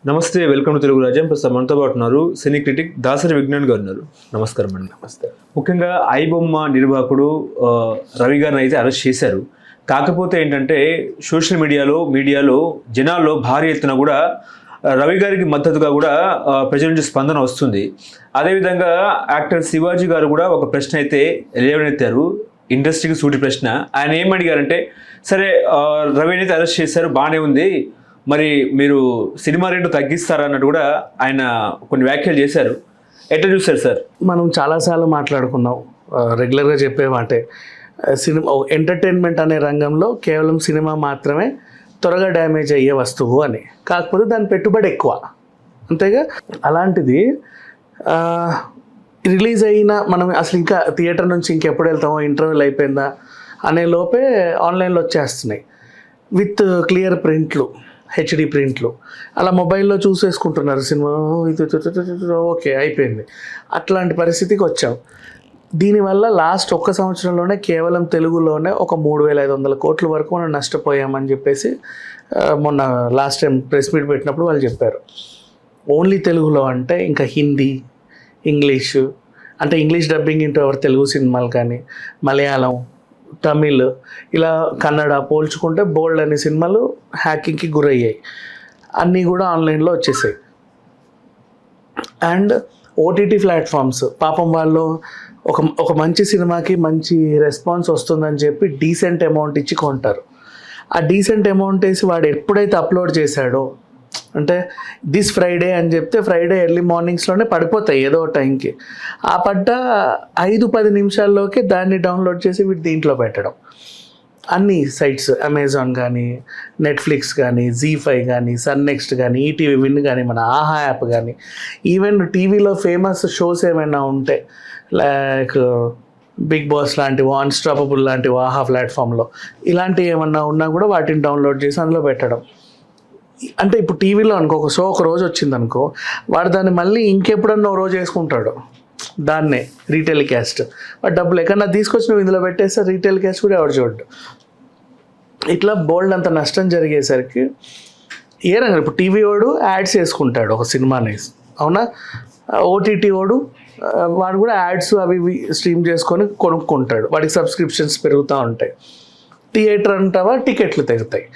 నమస్తే, welcome to Telugu రాజ్యం. ప్రస్తుతం మనతో పాటు ఉన్నారు సినీ క్రిటిక్ దాసరి విజ్ఞాన్ గారు ఉన్నారు. నమస్కారం అండి. నమస్తే. ముఖ్యంగా ఐబొమ్మ నిర్వాహకుడు రవి గారిని అయితే అరెస్ట్ చేశారు. కాకపోతే ఏంటంటే సోషల్ మీడియాలో జనాల్లో భారీ ఎత్తున కూడా రవి గారికి మద్దతుగా కూడా ప్రజల నుంచి స్పందన వస్తుంది. అదేవిధంగా యాక్టర్ శివాజీ గారు కూడా ఒక ప్రశ్న అయితే లేవనెత్తారు, ఇండస్ట్రీకి సూటి ప్రశ్న. ఆయన ఏమడిగారంటే, సరే రవిని అయితే అరెస్ట్ చేశారు, బాగానే ఉంది, మరి మీరు సినిమా రేటు తగ్గిస్తారా అన్నట్టు కూడా ఆయన కొన్ని వ్యాఖ్యలు చేశారు. ఎట్లా చూస్తారు సార్? మనం చాలాసార్లు మాట్లాడుకున్నాం, రెగ్యులర్గా చెప్పే మాటే, సినిమా ఎంటర్టైన్మెంట్ అనే రంగంలో కేవలం సినిమా మాత్రమే త్వరగా డ్యామేజ్ అయ్యే వస్తువు అని. కాకపోతే దాని పెట్టుబడి ఎక్కువ, అంతేగా. అలాంటిది రిలీజ్ అయిన మనం అసలు ఇంకా థియేటర్ నుంచి ఇంకెప్పుడు వెళ్తామో, ఇంటర్వ్యూలు అయిపోయిందా అనే లోపే ఆన్లైన్లో వచ్చేస్తున్నాయి విత్ క్లియర్ ప్రింట్లు, హెచ్డి ప్రింట్లు. అలా మొబైల్లో చూసేసుకుంటున్నారు సినిమా, ఓకే అయిపోయింది. అట్లాంటి పరిస్థితికి వచ్చాం. దీనివల్ల లాస్ట్ ఒక్క సంవత్సరంలోనే కేవలం తెలుగులోనే ఒక 3,500 కోట్ల వరకు మనం నష్టపోయామని చెప్పేసి మొన్న లాస్ట్ టైం ప్రెస్ మీట్ పెట్టినప్పుడు వాళ్ళు చెప్పారు. ఓన్లీ తెలుగులో అంటే ఇంకా హిందీ, ఇంగ్లీషు, అంటే ఇంగ్లీష్ డబ్బింగ్ ఇంటూ ఎవరు తెలుగు సినిమాలు కానీ, మలయాళం, తమిళ్, ఇలా కన్నడ పోల్చుకుంటే బోల్డ్ అనే సినిమాలు హ్యాకింగ్కి గురయ్యాయి. అన్నీ కూడా ఆన్లైన్లో వచ్చేసాయి. అండ్ ఓటీటీ ప్లాట్ఫామ్స్ పాపం వాళ్ళు ఒక మంచి సినిమాకి మంచి రెస్పాన్స్ వస్తుందని చెప్పి డీసెంట్ అమౌంట్ ఇచ్చి కొంటారు. ఆ డీసెంట్ అమౌంట్ వేసి వాడు ఎప్పుడైతే అప్లోడ్ చేశాడో, అంటే దిస్ ఫ్రైడే అని చెప్తే ఫ్రైడే ఎర్లీ మార్నింగ్స్లోనే పడిపోతాయి ఏదో టైంకి. ఆ పడ్డ 5-10 నిమిషాల్లోకి దాన్ని డౌన్లోడ్ చేసి వీటి దీంట్లో పెట్టడం. అన్ని సైట్స్, అమెజాన్ కానీ, నెట్ఫ్లిక్స్ కానీ, జీ5 కానీ, సన్ నెక్స్ట్ కానీ, ఈటీవీ విన్ కానీ, మన ఆహా యాప్ కానీ, ఈవెన్ టీవీలో ఫేమస్ షోస్ ఏమైనా ఉంటే లైక్ బిగ్ బాస్ లాంటివి, అన్స్టాపబుల్ లాంటివి ఆహా ప్లాట్ఫామ్లో, ఇలాంటివి ఏమన్నా ఉన్నా కూడా వాటిని డౌన్లోడ్ చేసి అందులో పెట్టడం. అంటే ఇప్పుడు టీవీలో అనుకో ఒక షో ఒక రోజు వచ్చిందనుకో, వాడు దాన్ని మళ్ళీ ఇంకెప్పుడన్నా ఓ రోజు వేసుకుంటాడు, దాన్నే రీటెలికాస్ట్. వాడు డబ్బులు ఎక్కడన్నా తీసుకొచ్చి నువ్వు ఇందులో పెట్టేస్తే రీటెలికాస్ట్ కూడా ఎవడు చూడ్డు. ఇట్లా బోల్డ్ అంత నష్టం జరిగేసరికి ఏ రంగం, ఇప్పుడు టీవీ వాడు యాడ్స్ వేసుకుంటాడు ఒక సినిమాని, అవునా, ఓటీటీ వాడు వాడు కూడా యాడ్స్ అవి ఇవి స్ట్రీమ్ చేసుకొని కొనుక్కుంటాడు, వాడికి సబ్స్క్రిప్షన్స్ పెరుగుతూ ఉంటాయి. థియేటర్ అంటావా టికెట్లు తెగుతాయి.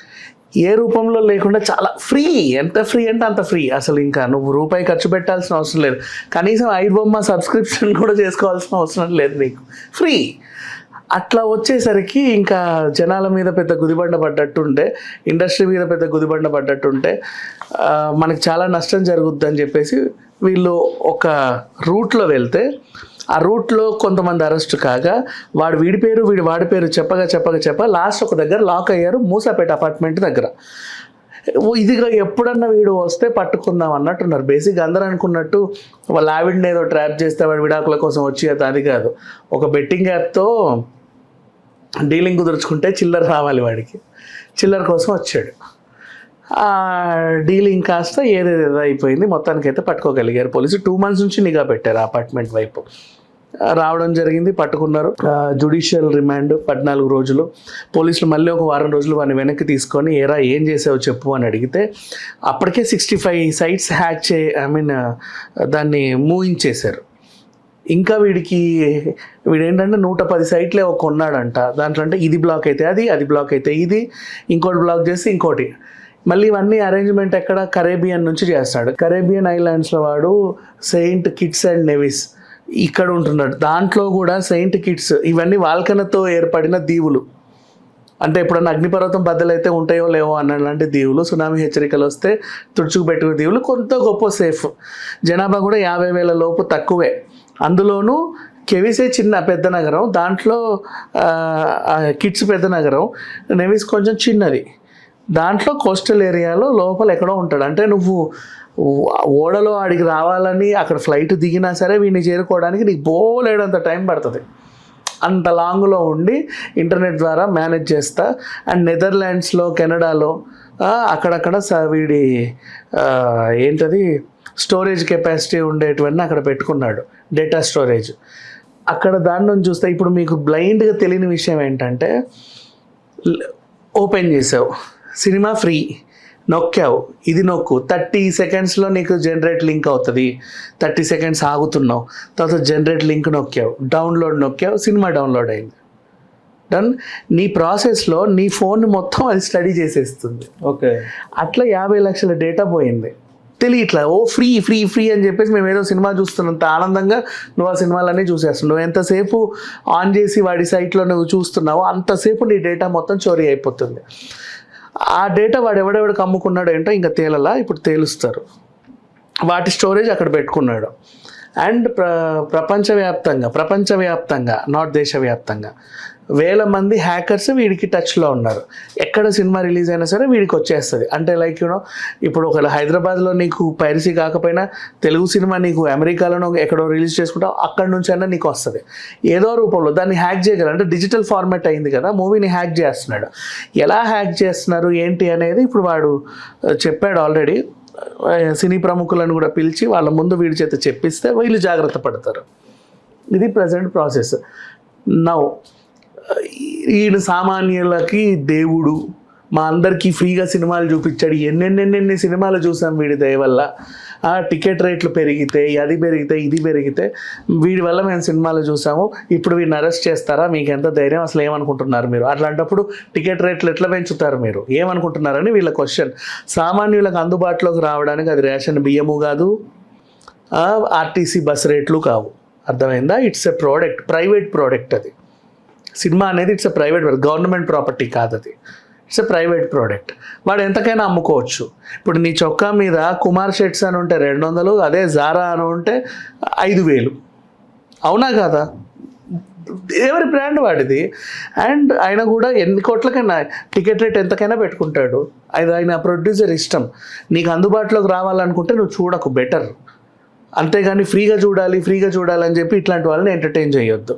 ఏ రూపంలో లేకుండా చాలా ఫ్రీ, ఎంత ఫ్రీ అంటే అంత ఫ్రీ. అసలు ఇంకా నువ్వు రూపాయి ఖర్చు పెట్టాల్సిన అవసరం లేదు, కనీసం ఐబొమ్మ సబ్స్క్రిప్షన్ కూడా చేసుకోవాల్సిన అవసరం లేదు, నీకు ఫ్రీ. అట్లా వచ్చేసరికి ఇంకా జనాల మీద పెద్ద గుదిబండ పడ్డట్టుంటే, ఇండస్ట్రీ మీద పెద్ద గుదిబండ పడ్డట్టుంటే మనకు చాలా నష్టం జరుగుద్ది అని చెప్పేసి వీళ్ళు ఒక రూట్లో వెళ్తే, ఆ రూట్లో కొంతమంది అరెస్ట్ కాగా వీడి పేరు వాడి పేరు చెప్పగా లాస్ట్ ఒక దగ్గర లాక్ అయ్యారు, మూసాపేట అపార్ట్మెంట్ దగ్గర. ఇదిగా ఎప్పుడన్నా వీడు వస్తే పట్టుకుందాం అన్నట్టున్నారు. బేసిక్గా అందరూ అనుకున్నట్టు వాళ్ళ ఆవిడని ఏదో ట్రాప్ చేస్తే వాడు విడాకుల కోసం వచ్చి అది కాదు, ఒక బెట్టింగ్ యాప్తో డీలింగ్ కుదుర్చుకుంటే చిల్లర రావాలి వాడికి, చిల్లర కోసం వచ్చాడు. ఆ డీలింగ్ కాస్త ఏదేదో అయిపోయింది, మొత్తానికైతే పట్టుకోగలిగారు పోలీసు. 2 months నుంచి నిఘా పెట్టారు అపార్ట్మెంట్ వైపు. రావడం జరిగింది, పట్టుకున్నారు. జ్యుడిషియల్ రిమాండ్ 14 రోజులు. పోలీసులు మళ్ళీ ఒక వారం రోజులు వాడిని వెనక్కి తీసుకొని ఏం చేసావు చెప్పు అని అడిగితే అప్పటికే 65 sites హ్యాక్ దాన్ని మూయించేశారు. ఇంకా వీడేంటంటే 110 sites కొన్నాడంట. దాంట్లో అంటే ఇది బ్లాక్ అయితే అది బ్లాక్ అయితే ఇది, ఇంకోటి బ్లాక్ చేసి ఇంకోటి. మళ్ళీ ఇవన్నీ అరేంజ్మెంట్ ఎక్కడ, కరేబియన్ నుంచి చేస్తాడు. కరేబియన్ ఐలాండ్స్లో వాడు సెయింట్ కిట్స్ అండ్ నెవిస్ ఇక్కడ ఉంటున్నాడు. దాంట్లో కూడా సెయింట్ కిట్స్ ఇవన్నీ వాల్కనతో ఏర్పడిన దీవులు, అంటే ఎప్పుడన్నా అగ్నిపర్వతం బద్దలైతే ఉంటాయో లేవో అన్నలాంటి దీవులు, సునామీ హెచ్చరికలు వస్తే తుడుచుకుపెట్టుకునే దీవులు, కొంత గొప్ప సేఫ్. జనాభా కూడా 50,000 లోపు తక్కువే. అందులోనూ కెవిసే పెద్ద నగరం, దాంట్లో కిట్స్ పెద్ద నగరం, నెవిస్ కొంచెం చిన్నది. దాంట్లో కోస్టల్ ఏరియాలో లోపల ఎక్కడో ఉంటాడు. అంటే నువ్వు ఓడలో ఆడికి రావాలని అక్కడ ఫ్లైట్ దిగినా సరే వీడిని చేరుకోవడానికి నీకు బోలేడంత టైం పడుతుంది. అంత లాంగ్లో ఉండి ఇంటర్నెట్ ద్వారా మేనేజ్ చేస్తా. అండ్ నెదర్లాండ్స్లో, కెనడాలో అక్కడక్కడ వీడి ఏంటది స్టోరేజ్ కెపాసిటీ ఉండేటివన్నీ అక్కడ పెట్టుకున్నాడు, డేటా స్టోరేజ్. అక్కడ దాని నుంచి చూస్తే ఇప్పుడు మీకు బ్లైండ్గా తెలియని విషయం ఏంటంటే, ఓపెన్ చేసావు సినిమా ఫ్రీ, నొక్కావు, ఇది నొక్కు, 30 సెకండ్స్లో నీకు జనరేట్ లింక్ అవుతుంది, 30 సెకండ్స్ ఆగుతున్నావు, తర్వాత జనరేట్ లింక్ నొక్కావు, డౌన్లోడ్ నొక్కావు, సినిమా డౌన్లోడ్ అయింది. డన్. నీ ప్రాసెస్లో నీ ఫోన్ మొత్తం అది స్టడీ చేసేస్తుంది. ఓకే. అట్లా 50 లక్షల డేటా పోయింది. తెలియట్లా, ఓ ఫ్రీ ఫ్రీ ఫ్రీ అని చెప్పేసి మేము ఏదో సినిమా చూస్తున్నంత ఆనందంగా నువ్వు ఆ సినిమాలన్నీ చూసేస్తున్నావు. నువ్వు ఎంతసేపు ఆన్ చేసి వాడి సైట్లో నువ్వు చూస్తున్నావో అంతసేపు నీ డేటా మొత్తం చోరీ అయిపోతుంది. ఆ డేటా వాడు ఎవడెవడికి అమ్ముకున్నాడు ఏంటో ఇంకా తేలలా, ఇప్పుడు తేలుస్తారు. వాటి స్టోరేజ్ అక్కడ పెట్టుకున్నాడు. అండ్ ప్రపంచవ్యాప్తంగా నాట్ దేశవ్యాప్తంగా వేల మంది హ్యాకర్స్ వీడికి టచ్లో ఉన్నారు. ఎక్కడ సినిమా రిలీజ్ అయినా సరే వీడికి వచ్చేస్తుంది. అంటే లైక్ ఇప్పుడు ఒకవేళ హైదరాబాద్లో నీకు పైరసీ కాకపోయినా తెలుగు సినిమా నీకు అమెరికాలోనో ఎక్కడో రిలీజ్ చేసుకుంటావు, అక్కడి నుంచి అయినా నీకు వస్తుంది ఏదో రూపంలో. దాన్ని హ్యాక్ చేయగలరు. అంటే డిజిటల్ ఫార్మాట్ అయింది కదా, మూవీని హ్యాక్ చేస్తున్నాడు. ఎలా హ్యాక్ చేస్తున్నారు ఏంటి అనేది ఇప్పుడు వాడు చెప్పాడు ఆల్రెడీ. సినీ ప్రముఖులను కూడా పిలిచి వాళ్ళ ముందు వీడి చేత చెప్పిస్తే వీళ్ళు జాగ్రత్త పడతారు. ఇది ప్రజెంట్ ప్రాసెస్. నౌ ఈయన సామాన్యులకి దేవుడు, మా అందరికీ ఫ్రీగా సినిమాలు చూపించాడు. ఎన్నెన్నెన్నెన్ని సినిమాలు చూసాం వీడి దయ వల్ల. టికెట్ రేట్లు పెరిగితే, అది పెరిగితే, ఇది పెరిగితే వీడి వల్ల మేము సినిమాలు చూసాము. ఇప్పుడు వీడిని అరెస్ట్ చేస్తారా? మీకు ఎంత ధైర్యం? అసలు ఏమనుకుంటున్నారు మీరు? అట్లాంటప్పుడు టికెట్ రేట్లు ఎట్లా పెంచుతారు మీరు? ఏమనుకుంటున్నారని వీళ్ళ క్వశ్చన్. సామాన్యులకు అందుబాటులోకి రావడానికి అది రేషన్ బియ్యము కాదు, ఆర్టీసీ బస్ రేట్లు కావు. అర్థమైందా? It's a product, private product. అది సినిమా అనేది it's a private, government property కాదు అది. It's a private product. వాడు ఎంతకైనా అమ్ముకోవచ్చు. ఇప్పుడు నీ చొక్కా మీద కుమార్ షర్ట్స్ అని ఉంటే 200, అదే జారా అని ఉంటే 5000. అవునా కదా? ఎవరి బ్రాండ్ వాడిది. అండ్ ఆయన కూడా ఎన్ని కోట్లకైనా టికెట్ రేట్ ఎంతకైనా పెట్టుకుంటాడు. అది ఆయన ప్రొడ్యూసర్ ఇష్టం. నీకు అందుబాటులోకి రావాలనుకుంటే నువ్వు చూడకు, బెటర్. అంతేగాని ఫ్రీగా చూడాలి అని చెప్పి ఇట్లాంటి వాళ్ళని ఎంటర్టైన్ చేయొద్దు.